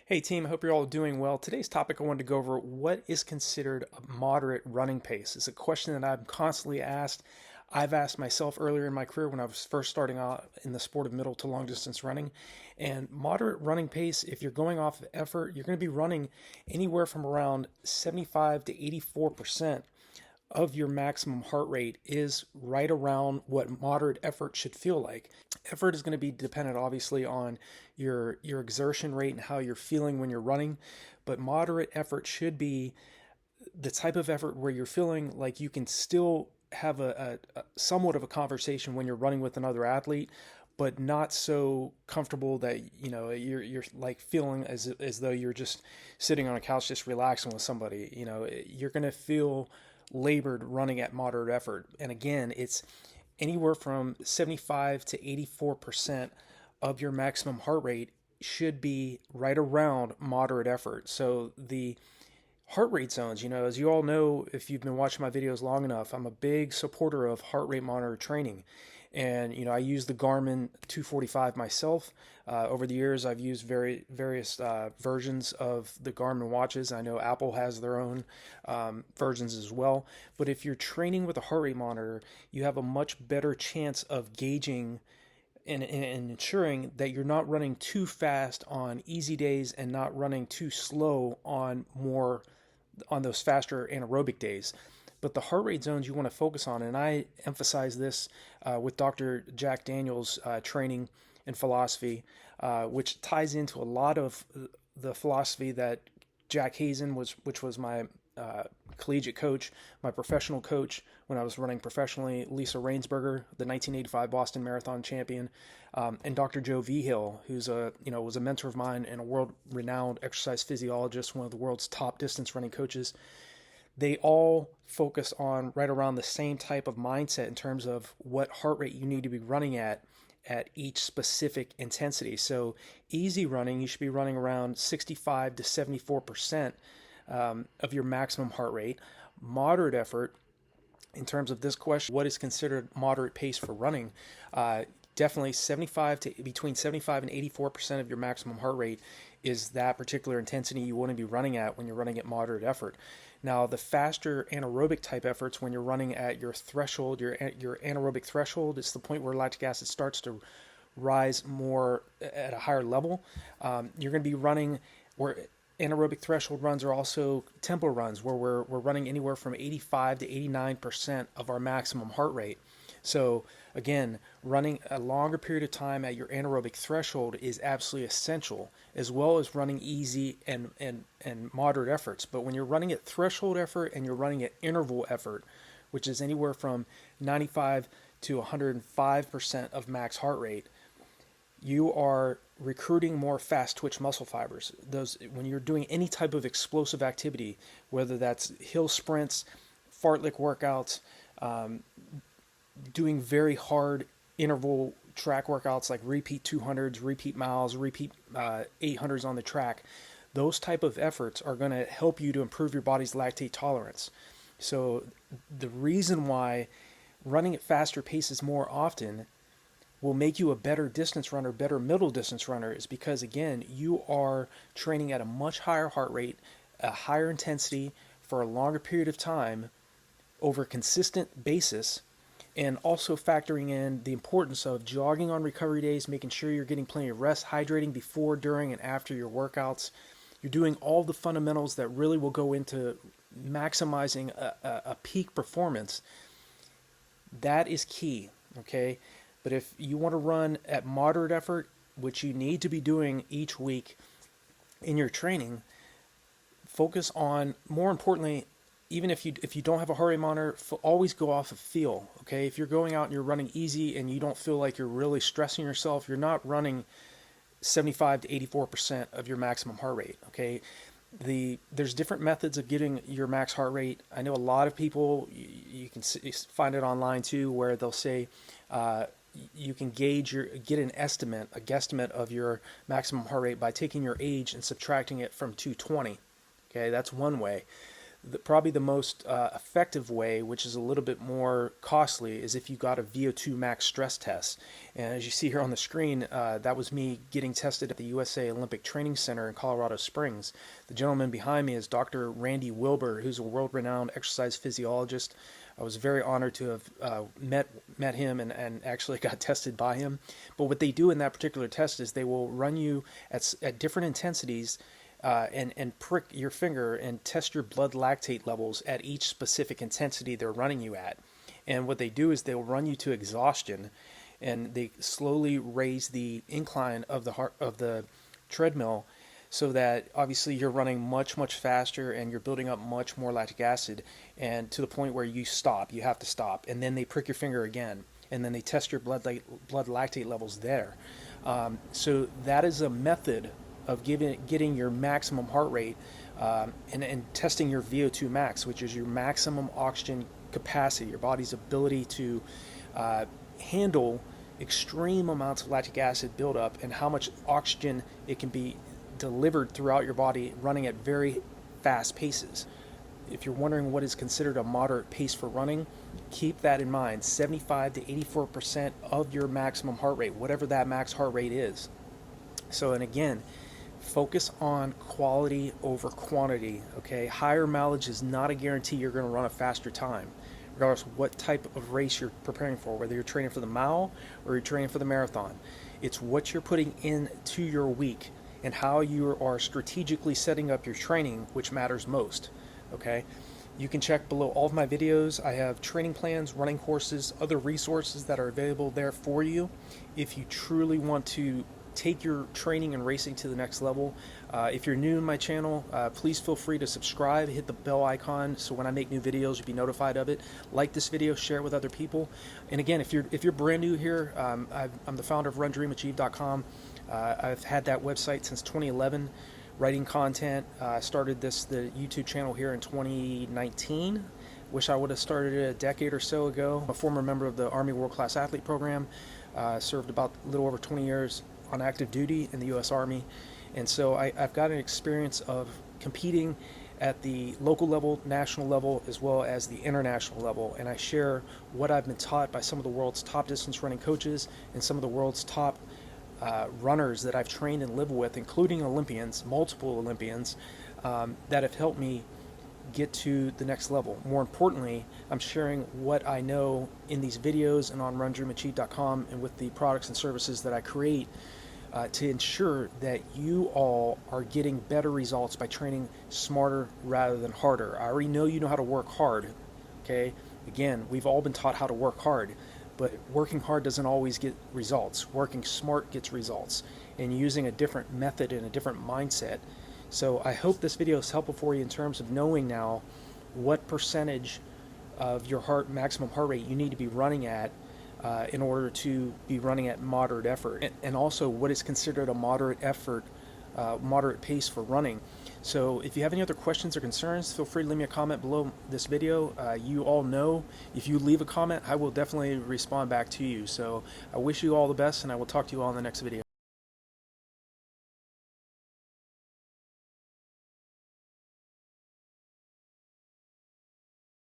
Hey team, I hope you're all doing well. Today's topic I wanted to go over what is considered a moderate running pace. It's a question that I'm constantly asked. I've asked myself earlier in my career when I was first starting out in the sport of middle to long distance running. And moderate running pace, if you're going off of effort, you're going to be running anywhere from around 75 to 84% of your maximum heart rate is right around what moderate effort should feel like. Effort is going to be dependent obviously on your exertion rate and how you're feeling when you're running, but moderate effort should be the type of effort where you're feeling like you can still have a somewhat of a conversation when you're running with another athlete, but not so comfortable that you're like feeling as though you're just sitting on a couch just relaxing with somebody. You're going to feel labored running at moderate effort. And again, it's anywhere from 75 to 84% of your maximum heart rate should be right around moderate effort. So the heart rate zones, as you all know, if you've been watching my videos long enough, I'm a big supporter of heart rate monitor training. And, I use the Garmin 245 myself. Over the years, I've used various versions of the Garmin watches. I know Apple has their own versions as well. But if you're training with a heart rate monitor, you have a much better chance of gauging and ensuring that you're not running too fast on easy days and not running too slow on those faster anaerobic days. But the heart rate zones you want to focus on, and I emphasize this with Dr. Jack Daniels' training and philosophy, which ties into a lot of the philosophy that Jack Hazen which was my collegiate coach, my professional coach when I was running professionally, Lisa Rainsberger, the 1985 Boston Marathon champion, and Dr. Joe Vigil, who's was a mentor of mine and a world-renowned exercise physiologist, one of the world's top distance running coaches. They all focus on right around the same type of mindset in terms of what heart rate you need to be running at each specific intensity. So easy running, you should be running around 65 to 74% of your maximum heart rate. Moderate effort, in terms of this question, what is considered moderate pace for running? Definitely between 75 and 84% of your maximum heart rate is that particular intensity you want to be running at when you're running at moderate effort. Now, the faster anaerobic type efforts, when you're running at your threshold, your anaerobic threshold, it's the point where lactic acid starts to rise more at a higher level. You're going to be running where anaerobic threshold runs are also tempo runs, where we're running anywhere from 85 to 89% of our maximum heart rate. So again, running a longer period of time at your anaerobic threshold is absolutely essential, as well as running easy and moderate efforts. But when you're running at threshold effort and you're running at interval effort, which is anywhere from 95 to 105% of max heart rate, you are recruiting more fast twitch muscle fibers. Those, when you're doing any type of explosive activity, whether that's hill sprints, fartlek workouts, doing very hard interval track workouts like repeat 200s, repeat miles, repeat 800s on the track, those type of efforts are going to help you to improve your body's lactate tolerance. So the reason why running at faster paces more often will make you a better distance runner, better middle distance runner, is because, again, you are training at a much higher heart rate, a higher intensity for a longer period of time over a consistent basis, and also factoring in the importance of jogging on recovery days, making sure you're getting plenty of rest, hydrating before, during, and after your workouts. You're doing all the fundamentals that really will go into maximizing a peak performance. That is key, okay? But if you want to run at moderate effort, which you need to be doing each week in your training, focus on, more importantly, even if you don't have a heart rate monitor, always go off of feel, okay? If you're going out and you're running easy and you don't feel like you're really stressing yourself, you're not running 75 to 84% of your maximum heart rate, okay? There's different methods of getting your max heart rate. I know a lot of people, you can find it online too, where they'll say you can get an estimate, a guesstimate of your maximum heart rate by taking your age and subtracting it from 220. Okay, that's one way. Probably the most effective way, which is a little bit more costly, is if you got a VO2 max stress test. And as you see here on the screen, that was me getting tested at the USA Olympic Training Center in Colorado Springs. The gentleman behind me is Dr. Randy Wilbur, who's a world-renowned exercise physiologist. I was very honored to have met him and actually got tested by him. But what they do in that particular test is they will run you at different intensities and prick your finger and test your blood lactate levels at each specific intensity they're running you at. And what they do is they'll run you to exhaustion, and they slowly raise the incline of the treadmill, so that obviously you're running much faster and you're building up much more lactic acid, and to the point where you have to stop, and then they prick your finger again, and then they test your blood lactate levels there. So that is a method of getting your maximum heart rate and testing your VO2 max, which is your maximum oxygen capacity, your body's ability to handle extreme amounts of lactic acid buildup and how much oxygen it can be delivered throughout your body running at very fast paces. If you're wondering what is considered a moderate pace for running, keep that in mind. 75 to 84% of your maximum heart rate, whatever that max heart rate is. So, and again, focus on quality over quantity, okay? Higher mileage is not a guarantee you're going to run a faster time, regardless of what type of race you're preparing for, whether you're training for the mile or you're training for the marathon. It's what you're putting into your week and how you are strategically setting up your training which matters most, okay? You can check below all of my videos. I have training plans, running courses, other resources that are available there for you if you truly want to take your training and racing to the next level. If you're new to my channel, please feel free to subscribe, hit the bell icon so when I make new videos you'll be notified of it. Like this video, share it with other people. And again, if you're brand new here, I'm the founder of RunDreamAchieve.com. I've had that website since 2011, writing content. I started the YouTube channel here in 2019. Wish I would have started it a decade or so ago. I'm a former member of the Army World Class Athlete Program. Served about a little over 20 years on active duty in the U.S. Army, and so I've got an experience of competing at the local level, national level, as well as the international level, and I share what I've been taught by some of the world's top distance running coaches and some of the world's top runners that I've trained and lived with, including Olympians, multiple Olympians, that have helped me get to the next level. More importantly, I'm sharing what I know in these videos and on RunDreamAchieve.com and with the products and services that I create to ensure that you all are getting better results by training smarter rather than harder. I already know you know how to work hard, okay? Again, we've all been taught how to work hard, but working hard doesn't always get results. Working smart gets results, and using a different method and a different mindset. So I hope this video is helpful for you in terms of knowing now what percentage of your maximum heart rate you need to be running at in order to be running at moderate effort, and also what is considered a moderate effort, moderate pace for running. So if you have any other questions or concerns, feel free to leave me a comment below this video. You all know if you leave a comment, I will definitely respond back to you. So I wish you all the best, and I will talk to you all in the next video.